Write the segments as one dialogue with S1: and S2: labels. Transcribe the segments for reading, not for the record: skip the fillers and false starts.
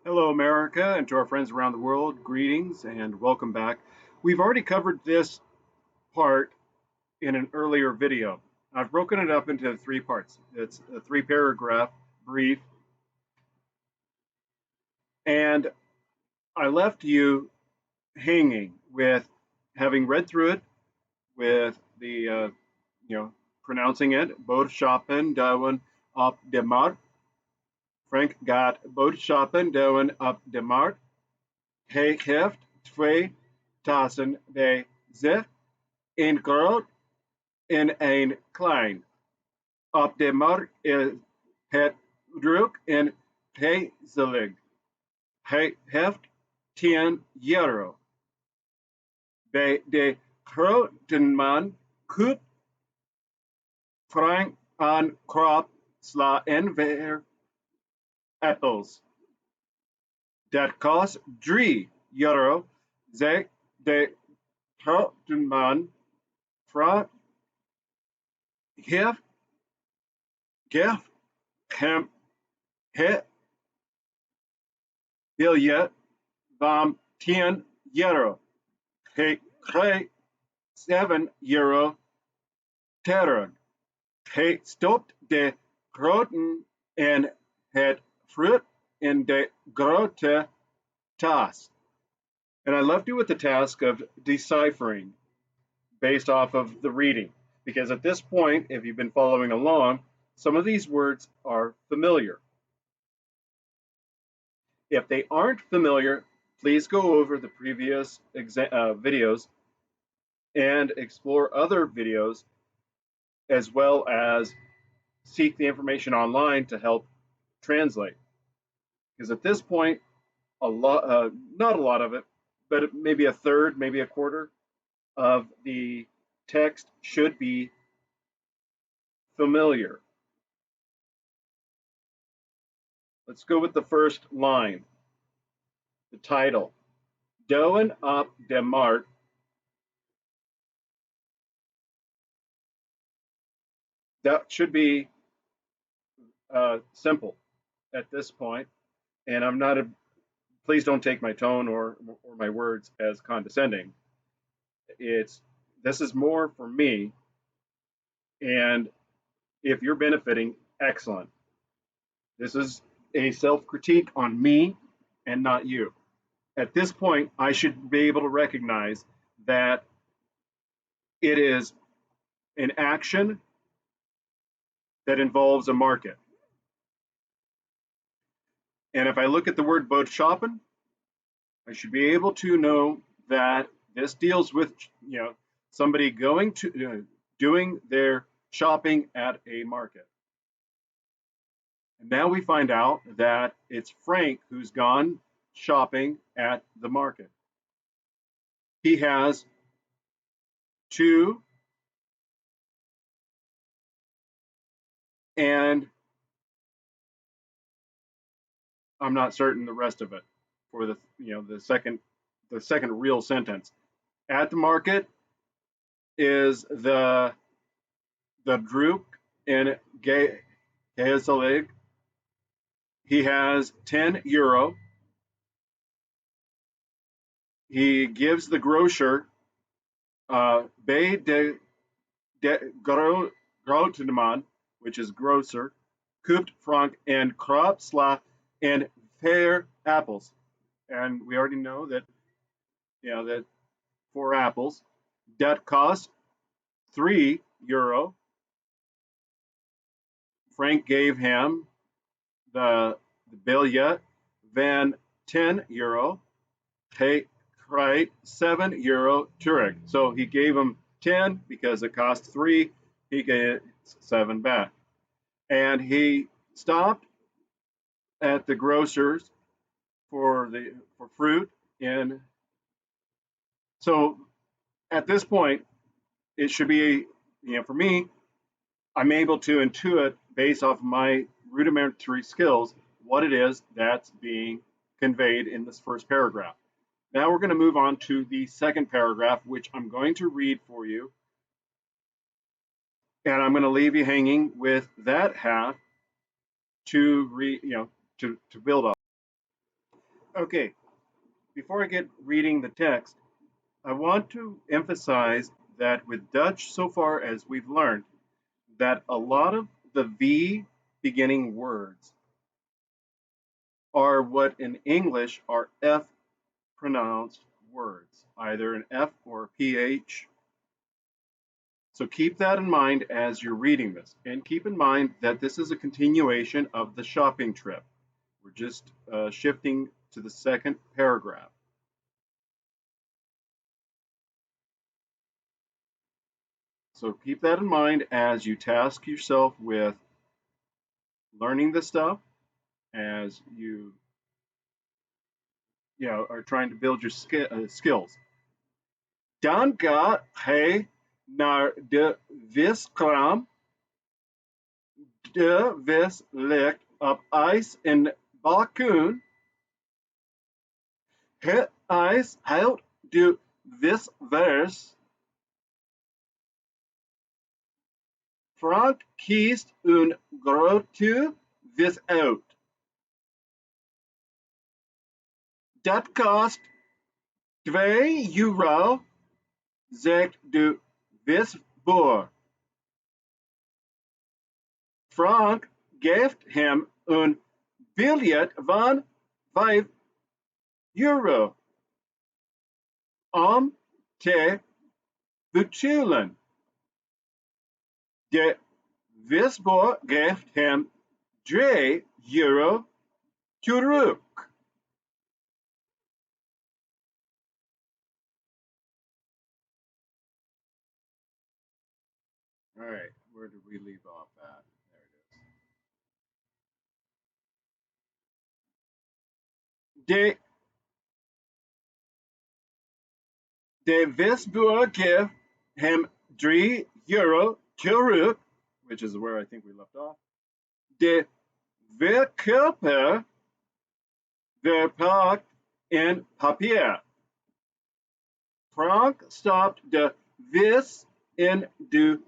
S1: Hello, America, and to our friends around the world, greetings and welcome back. We've already covered this part in an earlier video. I've broken it up into three parts. It's a three paragraph brief, and I left you hanging with having read through it with the, pronouncing it, Boodschappen, doen op de markt. Frank gaat boodschappen doen op de markt. Hij heeft twee tassen bij zich, een groot en een klein. Op de markt is het druk en prijzig. Hij heeft 10 euro. Bij de grote man koopt Frank aan krop, sla en weer appels. Dat kost 3 euro, zegt de grote man. Frank heeft hem het biljet van 10 euro. Hij krijgt 7 euro terug. Hij stopt de groenten en het fruit in de grote tas. And I left you with the task of deciphering based off of the reading. Because at this point, if you've been following along, some of these words are familiar. If they aren't familiar, please go over the previous videos and explore other videos, as well as seek the information online to help translate. Because at this point, not a lot of it, but maybe a third, maybe a quarter of the text should be familiar. Let's go with the first line, the title, Doen op de markt. That should be simple at this point, and I'm not please don't take my tone or my words as condescending. This is more for me, and if you're benefiting, excellent. This is a self-critique on me and not you. At this point, I should be able to recognize that it is an action that involves a market. And if I look at the word Boodschappen, I should be able to know that this deals with somebody going to doing their shopping at a market. And now we find out that it's Frank who's gone shopping at the market. He has two, and I'm not certain the rest of it for the second real sentence. At the market is the Druk in Gazalig. He has 10 euro. He gives the grocer Bay de Groteman, which is grocer, Koopt Frank, and Kropsla and fair apples. And we already know that that 4 apples that cost 3 euro. Frank gave him the biljet van 10 euro. Hij krijgt 7 euro terug. So he gave him 10 because it cost 3. He gave 7 back. And he stopped at the grocer's for fruit. And so at this point, it should be, for me, I'm able to intuit based off of my rudimentary skills what it is that's being conveyed in this first paragraph. Now we're going to move on to the second paragraph, which I'm going to read for you. And I'm going to leave you hanging with that half to build up. Okay, before I get reading the text, I want to emphasize that with Dutch, so far as we've learned, that a lot of the V beginning words are what in English are F pronounced words, either an F or a PH. So keep that in mind as you're reading this. And keep in mind that this is a continuation of the shopping trip. We're just shifting to the second paragraph. So keep that in mind as you task yourself with learning this stuff, as you are trying to build your skills. Dan gaat hij naar de viskraam. De vis ligt op ijs in balkon. Het ijs houdt de vis vers. Frank kiest een grote vis uit. Dat kost €2, zegt de visboer. Frank geeft hem een biljet van €5 om te betalen. De visboer geeft hem €3 terug. All right, where did we leave off at? There it is. De visboer geeft hem €3 terug, which is where I think we left off. De verkoper verpakt in papier. Frank stopt de vis in de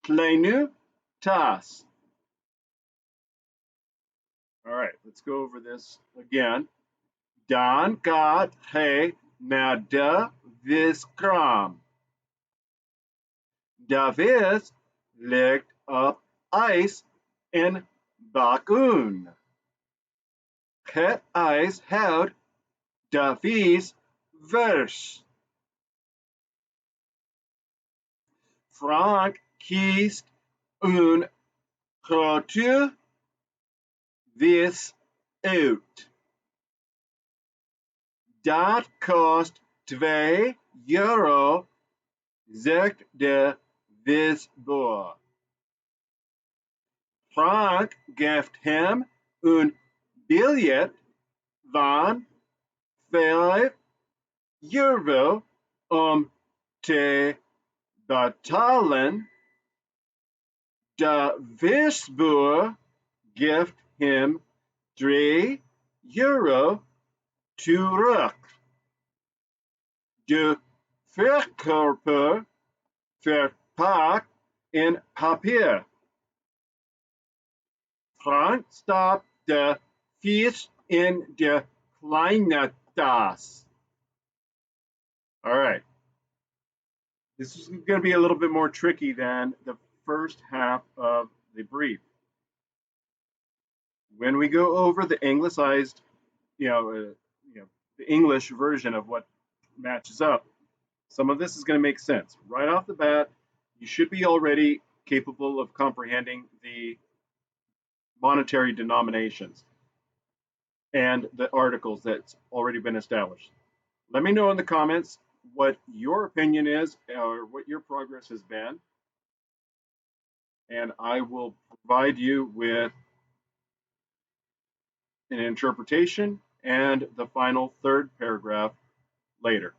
S1: kleine tas. All right, let's go over this again. Dan gaat hij naar de viskraam. De vis ligt op ijs in balkon. Het ijs houdt de vis vers. Frank kiest een grote vis uit. Dat kost €2, zegt de visboer. Frank geeft hem een biljet van €5 om te betalen. De visboer geeft hem €3 terug. De verkoper verpakt in papier. Frank stopt de vis in de kleine tas. All right. This is going to be a little bit more tricky than the first half of the brief. When we go over the anglicized, the English version of what matches up, some of this is going to make sense. Right off the bat, you should be already capable of comprehending the monetary denominations and the articles that's already been established. Let me know in the comments what your opinion is or what your progress has been, and I will provide you with an interpretation and the final third paragraph later.